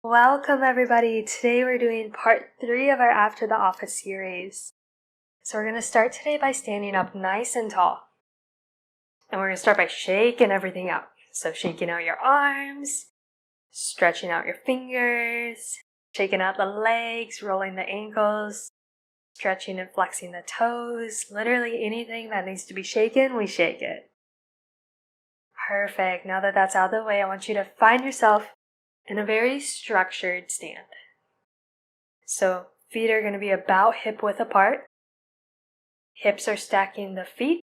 Welcome everybody! Today we're doing part 3 of our After the Office series. So we're going to start today by standing up nice and tall. And we're going to start by shaking everything out. So shaking out your arms, stretching out your fingers, shaking out the legs, rolling the ankles, stretching and flexing the toes. Literally anything that needs to be shaken, we shake it. Perfect. Now that that's out of the way, I want you to find yourself in a very structured stand. So feet are going to be about hip width apart. Hips are stacking the feet.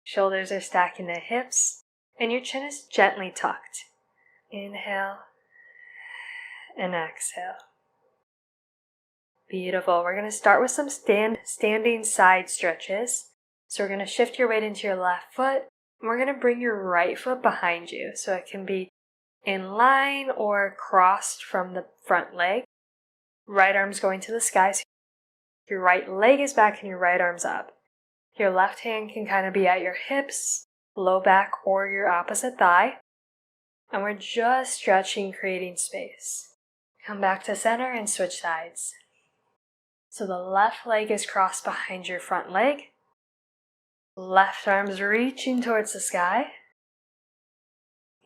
Shoulders are stacking the hips. And your chin is gently tucked. Inhale and exhale. Beautiful. We're going to start with some standing side stretches. So we're going to shift your weight into your left foot. And we're going to bring your right foot behind you. So it can be in line or crossed from the front leg. Right arm's going to the sky. So your right leg is back and your right arm's up. Your left hand can kind of be at your hips, low back, or your opposite thigh. And we're just stretching, creating space. Come back to center and switch sides. So the left leg is crossed behind your front leg. Left arm's reaching towards the sky.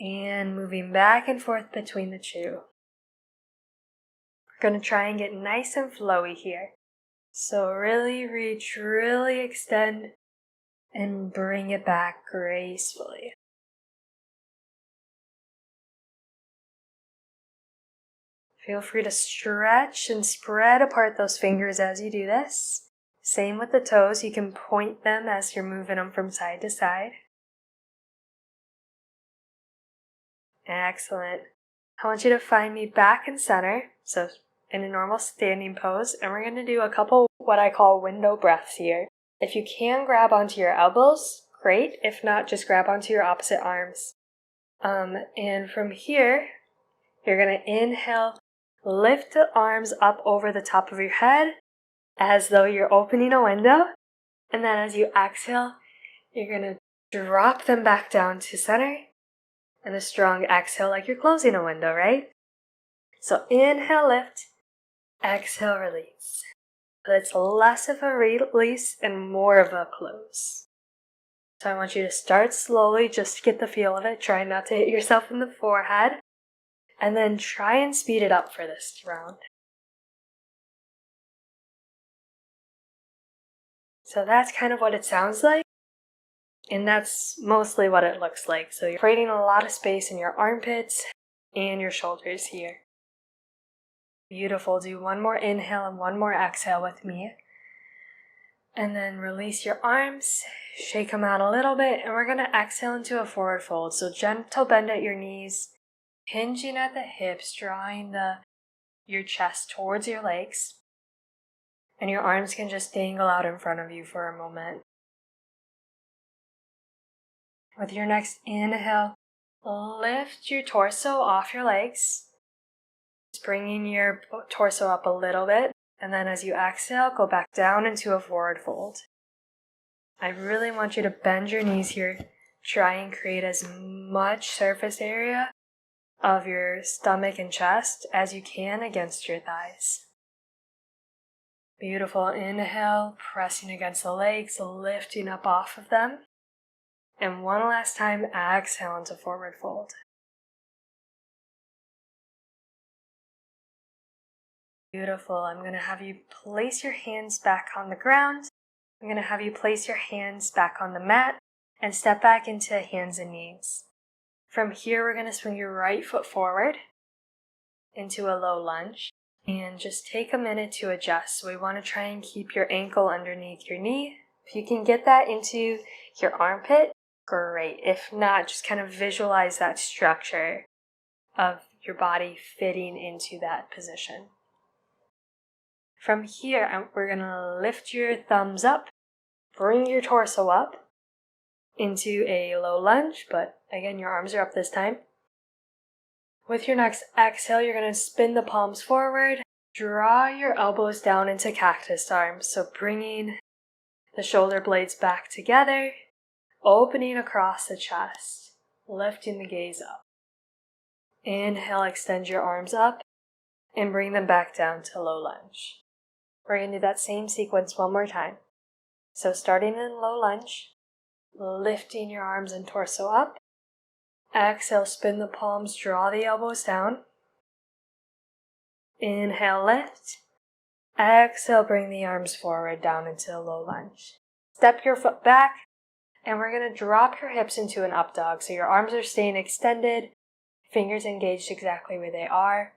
And moving back and forth between the two. We're going to try and get nice and flowy here. So really reach, really extend, and bring it back gracefully. Feel free to stretch and spread apart those fingers as you do this. Same with the toes, you can point them as you're moving them from side to side. Excellent. I want you to find me back in center, so in a normal standing pose, and we're going to do a couple what I call window breaths here. If you can grab onto your elbows, great. If not, just grab onto your opposite arms. And from here, you're going to inhale, lift the arms up over the top of your head as though you're opening a window. And then as you exhale, you're going to drop them back down to center. And a strong exhale like you're closing a window, right? So inhale, lift. Exhale, release. But it's less of a release and more of a close. So I want you to start slowly just to get the feel of it. Try not to hit yourself in the forehead. And then try and speed it up for this round. So that's kind of what it sounds like. And that's mostly what it looks like. So you're creating a lot of space in your armpits and your shoulders here. Beautiful. Do one more inhale and one more exhale with me. And then release your arms, shake them out a little bit, and we're going to exhale into a forward fold. So gentle bend at your knees, hinging at the hips, drawing your chest towards your legs. And your arms can just dangle out in front of you for a moment. With your next inhale, lift your torso off your legs. Just bringing your torso up a little bit. And then as you exhale, go back down into a forward fold. I really want you to bend your knees here. Try and create as much surface area of your stomach and chest as you can against your thighs. Beautiful. Inhale, pressing against the legs, lifting up off of them. And one last time, exhale into forward fold. Beautiful. I'm going to have you place your hands back on the ground. I'm going to have you place your hands back on the mat and step back into hands and knees. From here, we're going to swing your right foot forward into a low lunge and just take a minute to adjust. So we want to try and keep your ankle underneath your knee. If you can get that into your armpit, great. If not, just kind of visualize that structure of your body fitting into that position. From here, we're going to lift your thumbs up, bring your torso up into a low lunge, but again, your arms are up this time. With your next exhale, you're going to spin the palms forward, draw your elbows down into cactus arms, so bringing the shoulder blades back together, opening across the chest, lifting the gaze up. Inhale, extend your arms up and bring them back down to low lunge. We're going to do that same sequence one more time. So starting in low lunge, lifting your arms and torso up. Exhale, spin the palms, draw the elbows down. Inhale, lift. Exhale, bring the arms forward down into a low lunge. Step your foot back, and we're going to drop your hips into an up dog. So your arms are staying extended, fingers engaged exactly where they are,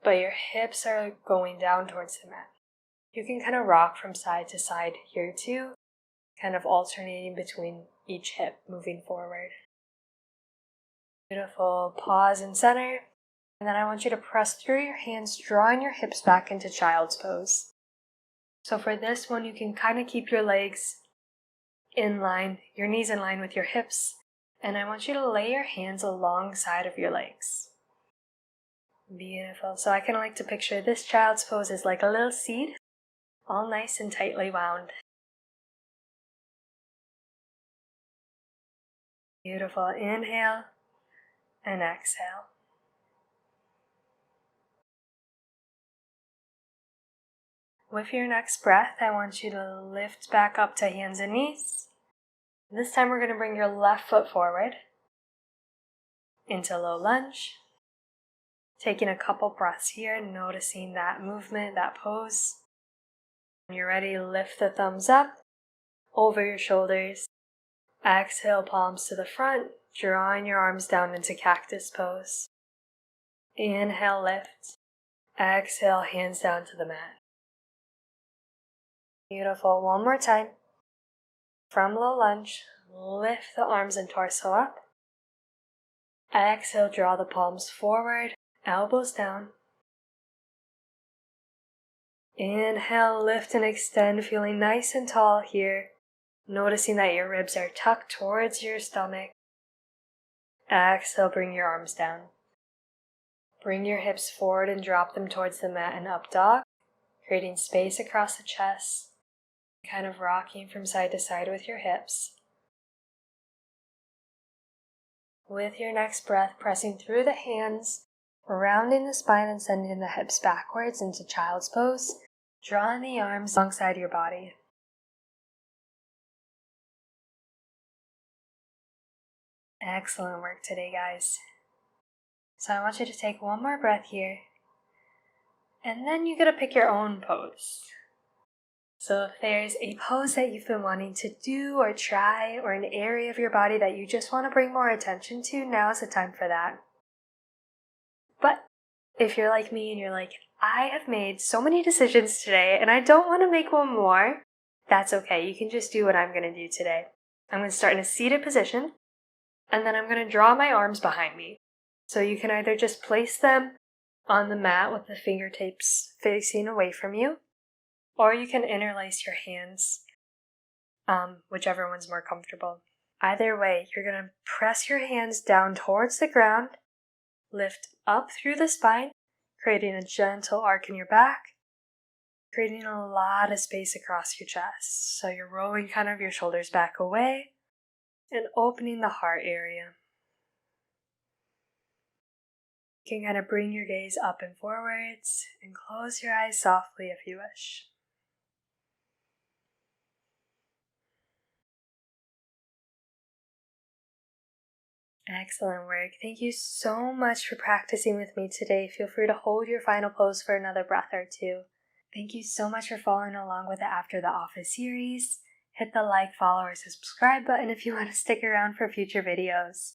but your hips are going down towards the mat. You can kind of rock from side to side here too, kind of alternating between each hip moving forward. Beautiful. Pause and center. And then I want you to press through your hands, drawing your hips back into child's pose. So for this one, you can kind of keep your legs in line, your knees in line with your hips. And I want you to lay your hands alongside of your legs. Beautiful. So I kind of like to picture this child's pose as like a little seed, all nice and tightly wound. Beautiful. Inhale and exhale. With your next breath, I want you to lift back up to hands and knees. This time we're going to bring your left foot forward into low lunge. Taking a couple breaths here, noticing that movement, that pose. When you're ready, lift the thumbs up over your shoulders. Exhale, palms to the front, drawing your arms down into cactus pose. Inhale, lift. Exhale, hands down to the mat. Beautiful. One more time. From low lunge, lift the arms and torso up. Exhale, draw the palms forward, elbows down. Inhale, lift and extend, feeling nice and tall here. Noticing that your ribs are tucked towards your stomach. Exhale, bring your arms down. Bring your hips forward and drop them towards the mat in up dog, creating space across the chest, kind of rocking from side to side with your hips. With your next breath, pressing through the hands, rounding the spine and sending the hips backwards into child's pose, drawing the arms alongside your body. Excellent work today, guys. So I want you to take one more breath here, and then you get to pick your own pose. So if there's a pose that you've been wanting to do or try, or an area of your body that you just want to bring more attention to, now's the time for that. But if you're like me and you're like, I have made so many decisions today and I don't want to make one more, that's okay. You can just do what I'm going to do today. I'm going to start in a seated position, and then I'm going to draw my arms behind me. So you can either just place them on the mat with the fingertips facing away from you, or you can interlace your hands, whichever one's more comfortable. Either way, you're going to press your hands down towards the ground, lift up through the spine, creating a gentle arc in your back, creating a lot of space across your chest. So you're rolling kind of your shoulders back away and opening the heart area. You can kind of bring your gaze up and forwards and close your eyes softly if you wish. Excellent work. Thank you so much for practicing with me today. Feel free to hold your final pose for another breath or two. Thank you so much for following along with the After the Office series. Hit the like, follow, or subscribe button if you want to stick around for future videos.